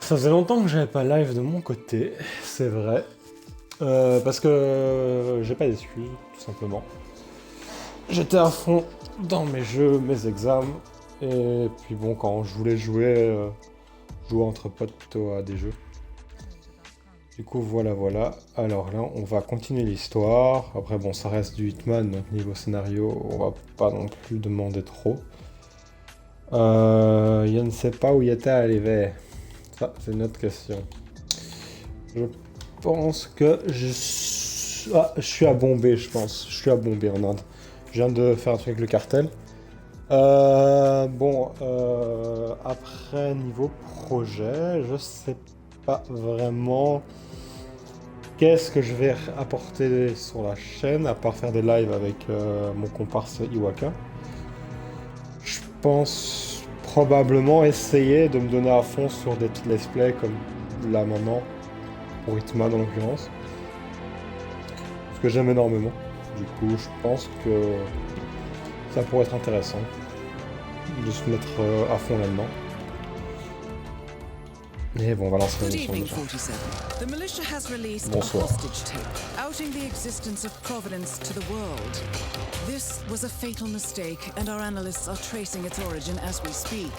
Ça faisait longtemps que j'avais pas live de mon côté, c'est vrai. Parce que j'ai pas d'excuses, tout simplement. J'étais à fond dans mes jeux, mes examens. Et puis bon, quand je voulais jouer entre potes plutôt à des jeux. Du coup, voilà. Alors là, on va continuer l'histoire. Après, bon, ça reste du Hitman, donc niveau scénario, on va pas non plus demander trop. Je ne sais pas où il était arrivé. Ça, c'est une autre question. Je pense que je suis à Bombay, je pense. Je suis à Bombay en Inde. Je viens de faire un truc avec le cartel. Après, niveau projet, je sais pas vraiment qu'est-ce que je vais apporter sur la chaîne, à part faire des lives avec mon comparse Iwaka. Je pense probablement essayer de me donner à fond sur des petits let's play comme là maintenant, pour Hitman en l'occurrence. Ce que j'aime énormément. Du coup, je pense que ça pourrait être intéressant de se mettre à fond là-dedans. Et bon, on va lancer l'émission déjà. The militia has released Bonsoir. a hostage tape outing the existence of Providence to the world. This was a fatal mistake, and our analysts are tracing its origin as we speak.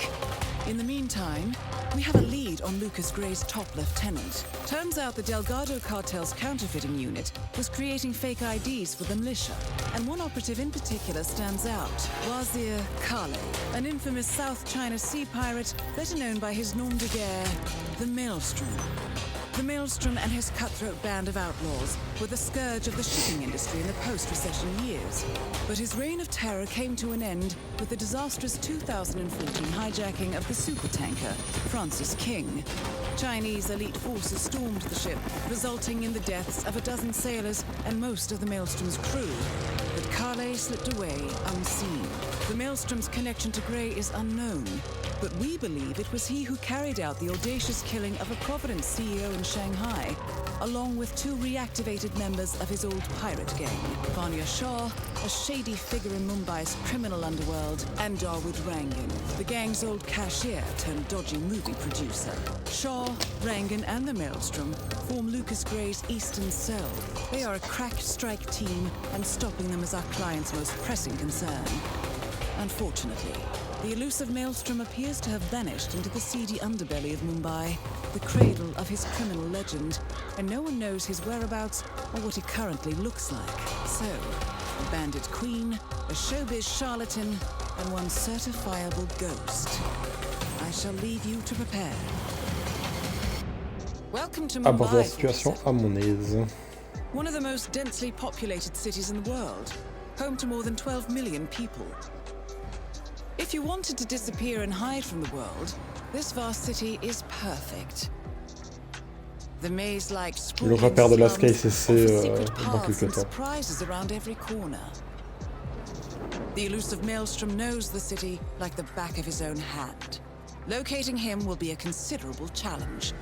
In the meantime, we have a lead on Lucas Gray's top lieutenant. Turns out the Delgado cartel's counterfeiting unit was creating fake IDs for the militia, and one operative in particular stands out, Wazir Kale, an infamous South China Sea pirate better known by his nom de guerre, the Maelstrom. The Maelstrom and his cutthroat band of outlaws were the scourge of the shipping industry in the post-recession years. But his reign of terror came to an end with the disastrous 2014 hijacking of the supertanker, Francis King. Chinese elite forces stormed the ship, resulting in the deaths of a dozen sailors and most of the Maelstrom's crew. But Kale slipped away unseen. The Maelstrom's connection to Gray is unknown, but we believe it was he who carried out the audacious killing of a Providence CEO in Shanghai, along with two reactivated members of his old pirate gang, Vanya Shah, a shady figure in Mumbai's criminal underworld, and Dawood Rangan, the gang's old cashier turned dodgy movie producer. Shah, Rangan, and the Maelstrom form Lucas Gray's Eastern Cell. They are a crack strike team, and stopping them is our client's most pressing concern. Unfortunately, the elusive Maelstrom appears to have vanished into the seedy underbelly of Mumbai, the cradle of his criminal legend, and no one knows his whereabouts or what he currently looks like. So, a bandit queen, a showbiz charlatan, and one certifiable ghost. I shall leave you to prepare. Welcome to Aborder la Mumbai, situation à mon aise. one of the most densely populated cities in the world, home to more than 12 million people. If you wanted to disappear and hide from the world, this vast city is perfect. The maze-like Le repère de la sprawling slums SKCC offer secret dans paths quelques and temps. surprises around every corner. The elusive Maelstrom knows the city like the back of his own hand. Locating him will be a considerable challenge.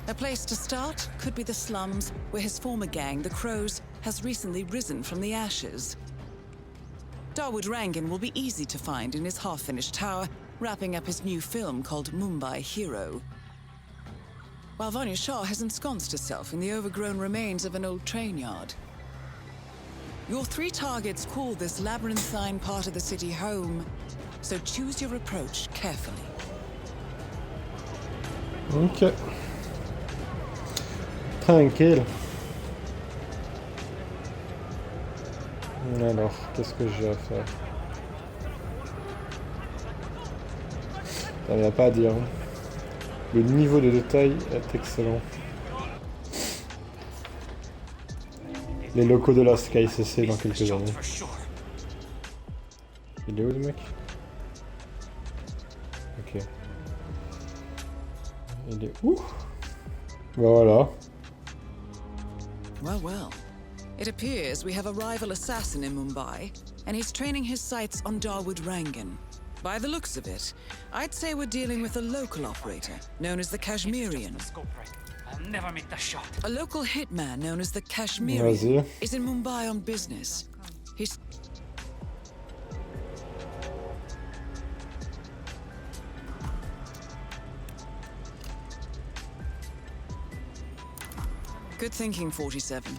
A place to start could be the slums, where his former gang, the Crows, has recently risen from the ashes. Dawood Rangan will be easy to find in his half-finished tower, wrapping up his new film called Mumbai Hero. While Vanya Shah has ensconced herself in the overgrown remains of an old train yard. Your three targets call this labyrinthine part of the city home, so choose your approach carefully. Ok. Tranquille. Alors, qu'est-ce que j'ai à faire? Il n'y a pas à dire. Le niveau de détail est excellent. Les locaux de la SKCC dans quelques années. Il est où le mec? Ok. Il est où? Bah voilà. Well. It appears we have a rival assassin in Mumbai, and he's training his sights on Dawood Rangan. By the looks of it, I'd say we're dealing with a local operator, known as the Kashmirian. I'll never make the shot. A local hitman known as the Kashmirian Vas-y. is in Mumbai on business. He's... Good thinking, 47.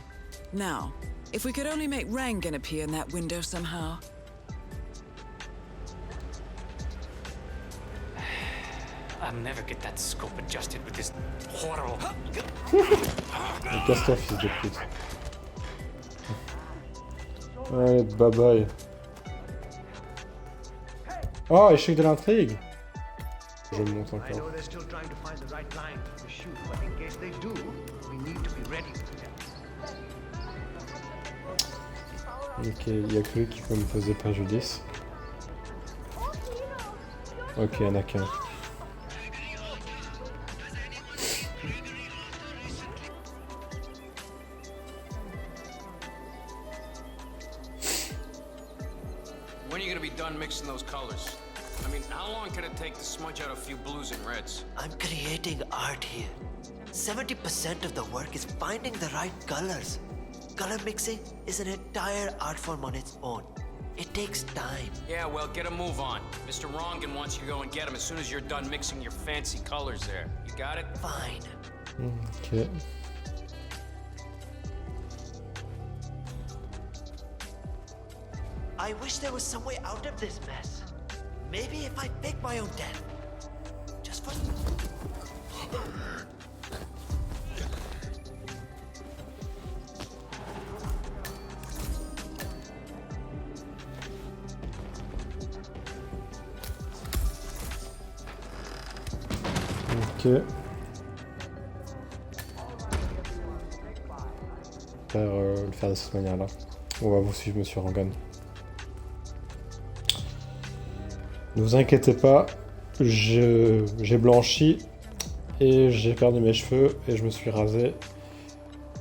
Now, if we could only make Rangan appear in that window somehow. I'll never get that scope adjusted with this horrible. Casse-toi, fils de pute. Allez, bye bye. Oh, échec de l'intrigue. Je monte encore. Ok, il y a que lui qui peut me poser préjudice. Ok, il n'y en a qu'un. When are you gonna be done mixing those colors? I mean, how long can it take to smudge out a few blues and reds? I'm creating art here. 70% of the work is finding the right colors. Color mixing is an entire art form on its own. It takes time. Yeah, well, get a move on. Mr. Rongan wants you to go and get him as soon as you're done mixing your fancy colors there. You got it? Fine. Ok. I wish there was some way out of this mess. Maybe if I fake my own death. Just for... Ok. Le faire de cette manière-là. On va vous suivre, monsieur Rangan. Ne vous inquiétez pas, j'ai blanchi et j'ai perdu mes cheveux et je me suis rasé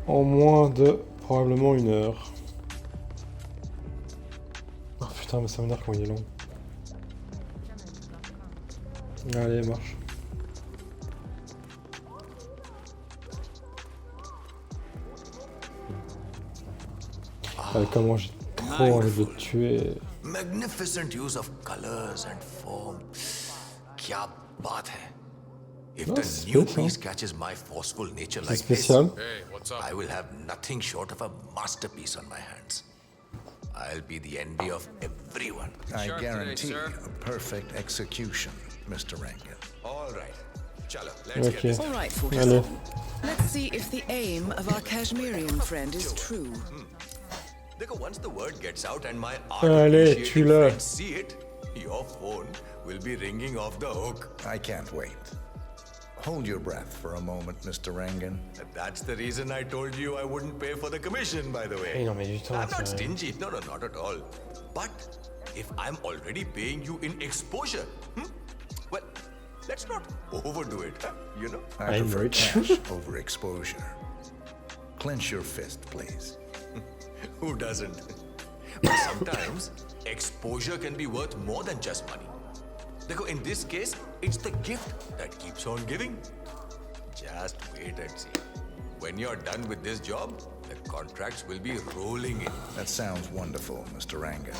en moins de probablement 1 heure. Oh putain, mais ça m'énerve quand il est long. Allez, marche. Comment j'ai trop envie de le tuer. Magnificent use of colors and form. Kya baat hai. If No, the c'est new spécial. piece catches my forceful nature C'est like this, spécial. Hey, what's up? I will have nothing short of a masterpiece on my hands. I'll be the envy of everyone. I Sharp today, guarantee sir. a perfect execution, Mr. Rankin. All right. Chalo, let's get Ok. this. All right, Allez. 47. Let's see if the aim of our Kashmirian friend is true. Dekho, once the word gets out and my art Allez, appreciating tue-le. friends see it, your phone will be ringing off the hook. I can't wait. Hold your breath for a moment, Mr. Rangan. That's the reason I told you I wouldn't pay for the commission, by the way. Eh non, mais du temps, I'm not c'est- stingy. No, not at all. But if I'm already paying you in exposure, well, let's not overdo it, you know? I I'm prefer rich. cash over exposure. Clench your fist, please. Who doesn't? But sometimes exposure can be worth more than just money. Dekho, in this case, it's the gift that keeps on giving. Just wait and see. When you're done with this job, the contracts will be rolling in. That sounds wonderful, Mr. Rangan.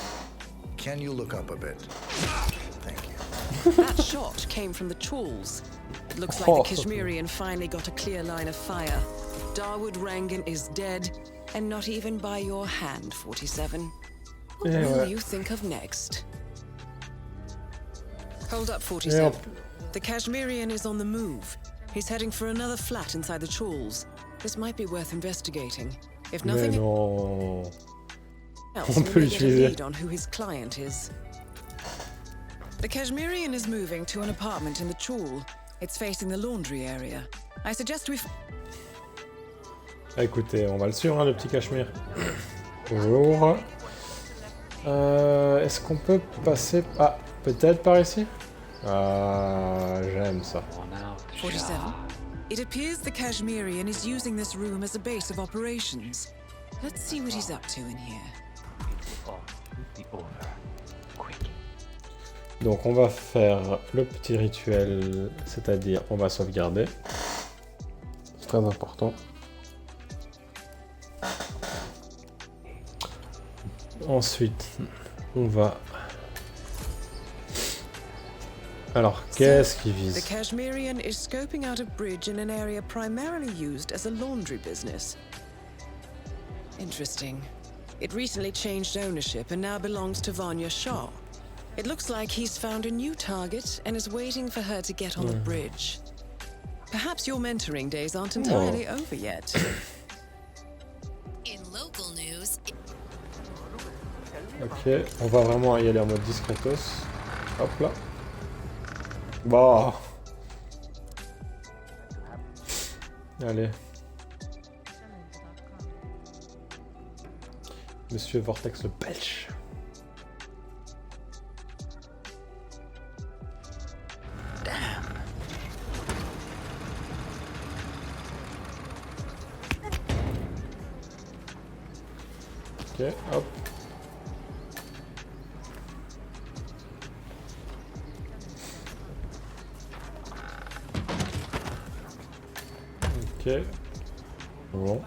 Can you look up a bit? Thank you. That shot came from the tools. It looks like the Kashmirian finally got a clear line of fire. Dawood Rangan is dead, and not even by your hand, 47. What Yeah, will ouais. you think of next? Hold up, 47. Yep. The Kashmirian is on the move. He's heading for another flat inside the Chawls. This might be worth investigating. If Mais nothing non. else, On we peut may get a l'utiliser. lead on who his client is. The Kashmirian is moving to an apartment in the Chawl. It's facing the laundry area. I suggest we... Ah, écoutez, on va le suivre, hein, le petit Cachemire. Bonjour. Est-ce qu'on peut passer... Ah, peut-être par ici. Ah, j'aime ça. 47. It appears the Kashmirian is using this room as a base of operations. Let's see what he's up to in here. Donc on va faire le petit rituel, c'est-à-dire on va sauvegarder. C'est très important. Ensuite, on va Alors, qu'est-ce qu'il The vise? Kashmirian is scoping out a bridge in an area primarily used as a laundry business. Interesting. It recently changed ownership and now belongs to Vanya Shah. It looks like he's found a new target and is waiting for her to get on the bridge. Perhaps your mentoring days aren't entirely over yet. In local news, Ok, on va vraiment y aller en mode discretos. Hop là. Bon. Allez. Monsieur Vortex le Belge. Ok, hop. Ok. Bon.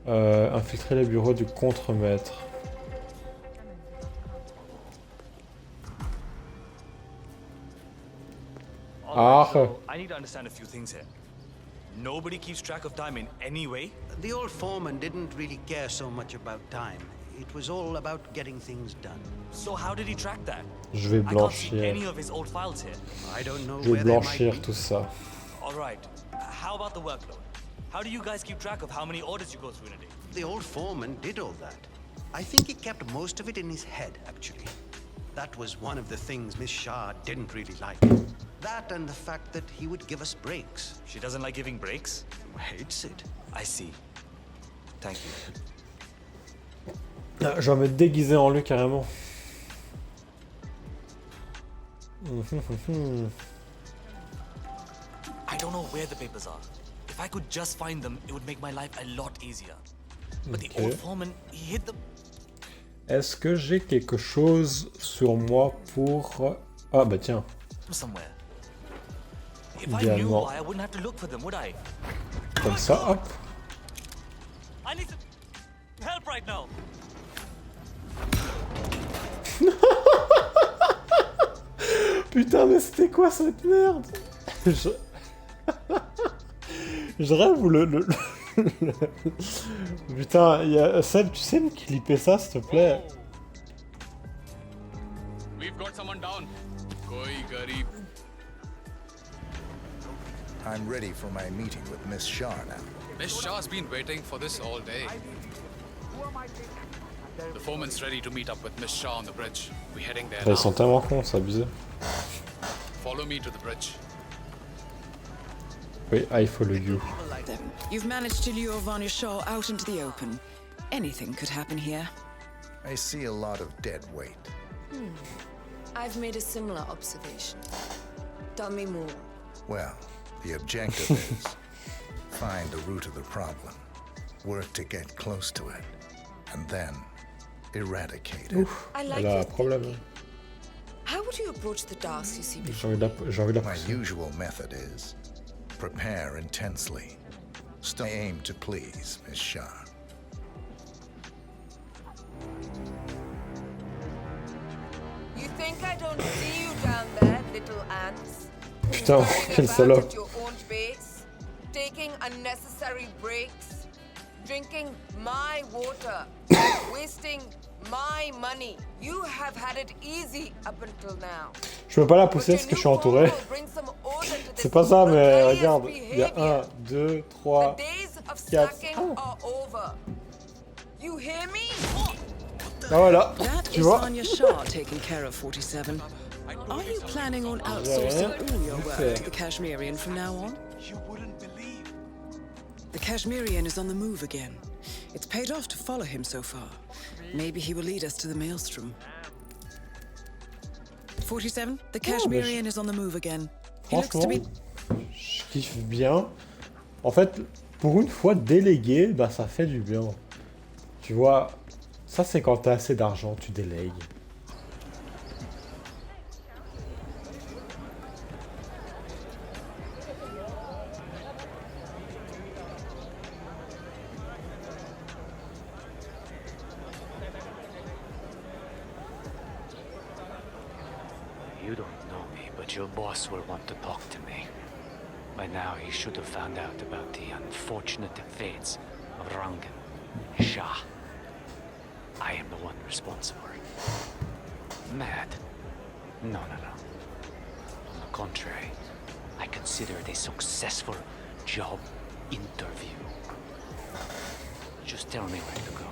Infiltrer les bureaux du contremaître. Ah. So I need to understand a few things here. Nobody keeps track of time in any way? The old foreman didn't really care so much about time. It was all about getting things done. So how did he track that? Je vais I can't see blanchir. any of his old files here. I don't know Je vais where they might blanchir be. tout ça. All right. How about the workload? How do you guys keep track of how many orders you go through in a day? The old foreman did all that. I think he kept most of it in his head, actually. That was one of the things Miss Shah didn't really like. That and the fact that he would give us breaks. She doesn't like giving breaks? Hates it. I see. Thank you. Ah, je vais me déguiser en lui carrément. I don't know where the papers are. If I could just find them, it would make my life a lot easier. But the old foreman, he hid them. Est-ce que j'ai quelque chose sur moi pour... Ah bah tiens. Somewhere. If I knew Idéalement. why, I wouldn't have to look for them, would I? Comme ça, hop. I need some help right now. Putain, mais c'était quoi cette merde? Je... je rêve ou le... Putain, y a... Seb, tu sais me clipper ça, s'il te plaît? We've got someone down. Koi garib. I'm ready for my meeting with Miss Shah now. Miss Shah's been waiting for this all day. The foreman's ready to meet up with Miss Shah on the bridge. We're heading there Ils now. sont tellement cons, c'est abusé. Follow me to the bridge. Oui, I follow you. You've managed to lure Vanya Shah out into the open. Anything could happen here. I see a lot of dead weight. I've made a similar observation. Tell me more. Well, the objective is find the root of the problem, work to get close to it, and then eradicate it. I like Elle a your un problème. thinking. How would you approach the tasks you see J'ai before? envie de la My pousser. usual method is prepare intensely. Still aim to please, Miss Shah. You think I don't see you down there, little ants? Putain, Scurrying quel about salope. at your own pace, taking unnecessary breaks, drinking my water, wasting my money. You have had it easy up until now. Je peux pas la But pousser your parce que je new suis entouré. form will bring some order to this C'est pas ça, mais rebellious regarde. Il y a behavior. 1, 2, The 3. days of quatre. slacking are over. You hear me? Ah voilà, That tu is vois. Vanya Shah taking care of 47. Are you planning on outsourcing all your work to the Kashmirian from now on? You wouldn't believe. The Kashmirian is on the move again. It's paid off to follow him so far. Maybe he will lead us to the maelstrom. 47, the Kashmirian is on the move again. He looks to Franchement, be... je kiffe bien. En fait, pour une fois, déléguer, bah ça fait du bien. Tu vois, ça c'est quand t'as assez d'argent, tu délègues. You don't know me, but your boss will want to talk to me. By now, he should have found out about the unfortunate fates of Rangan, Shah. I am the one responsible. Mad? No. On the contrary, I consider it a successful job interview. Just tell me where to go.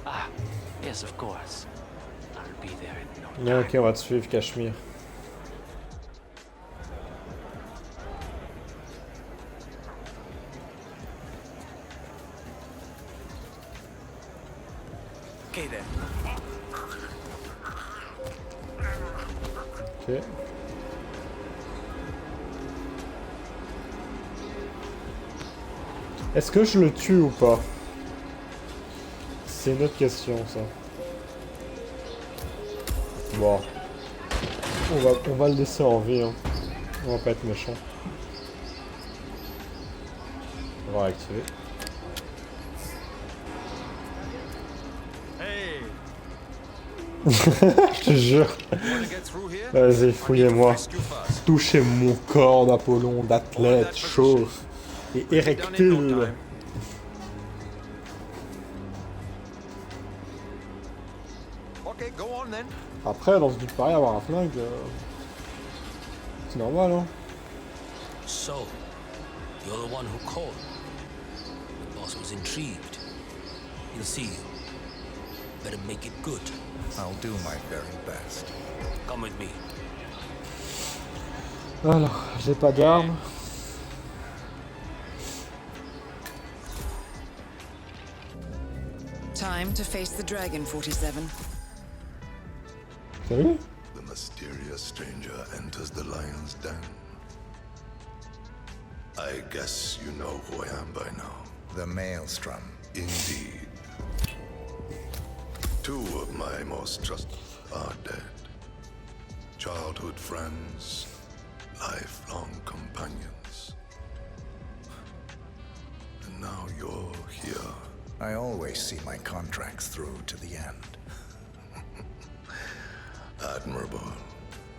Ah, yes, of course. I'll be there in no time. Ok, on va te suivre, Cachemire. Okay then. Ok. Est-ce que je le tue ou pas? C'est une autre question, ça. Bon. On va le laisser en vie, hein. On va pas être méchant. On va réactiver. Je te jure. Vas-y, fouillez-moi. Touchez mon corps d'Apollon, d'athlète, chauve et érectile. Après, dans ce but pareil, avoir un flingue, c'est normal, hein. So, you're the one who called. The boss was intrigued. He'll see you. Better make it good. I'll do my very best. Come with me. Alors, j'ai pas d'armes. Time to face the dragon, 47. T'as vu? The mysterious stranger enters the lion's den. I guess you know who I am by now. The maelstrom. Indeed. Two of my most trusted are dead. Childhood friends, lifelong companions. And now you're here. I always see my contracts through to the end. Admirable.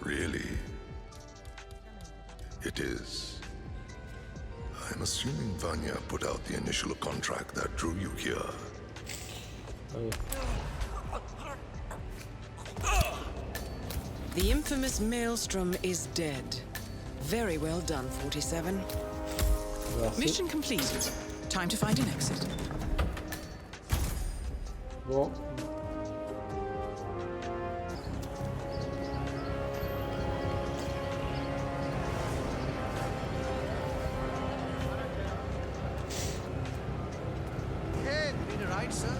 Really? It is. I'm assuming Vanya put out the initial contract that drew you here. The infamous Maelstrom is dead. Very well done, 47. Mission completed. Time to find an exit. Bon. Hey, been a ride, sir?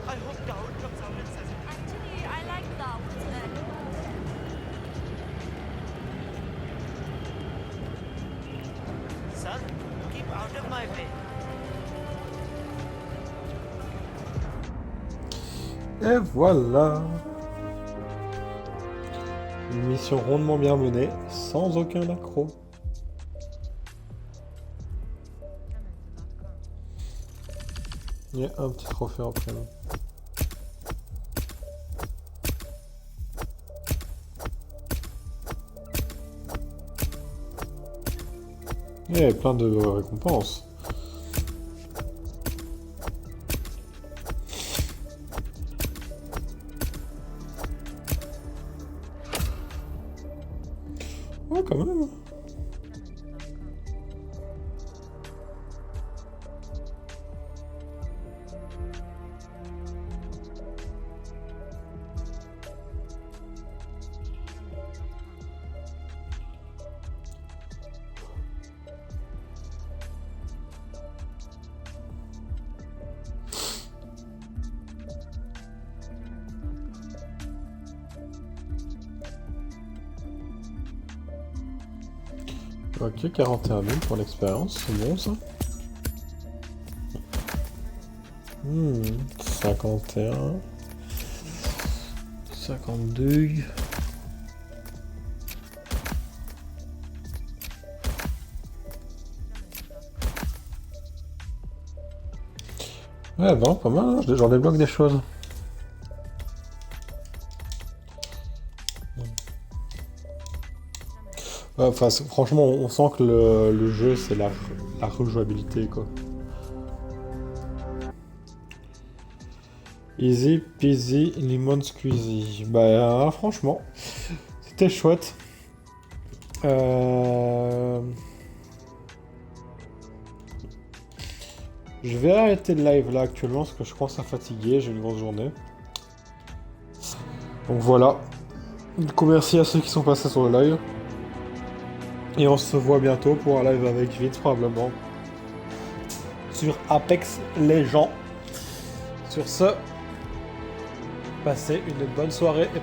I hope Dawood comes out and says it. Actually, I like Dawood's end. Sir, keep out of my way. Et voilà. Une mission rondement bien menée, sans aucun accroc. Il y a un petit trophée en prénom. Il y a plein de récompenses. Ouais, quand même. Ok, 41 000 pour l'expérience, c'est bon ça. 51. 52. Ouais, bon, pas mal, hein, j'en débloque des choses. Ouais, enfin, franchement, on sent que le jeu, c'est la rejouabilité, quoi. Easy peasy lemon squeezy. Bah, franchement, c'était chouette. Je vais arrêter le live là actuellement parce que je commence à fatiguer, j'ai une grosse journée. Donc voilà. Du coup, merci à ceux qui sont passés sur le live. Et on se voit bientôt pour un live avec Vince probablement. Sur Apex Legends. Sur ce, passez une bonne soirée et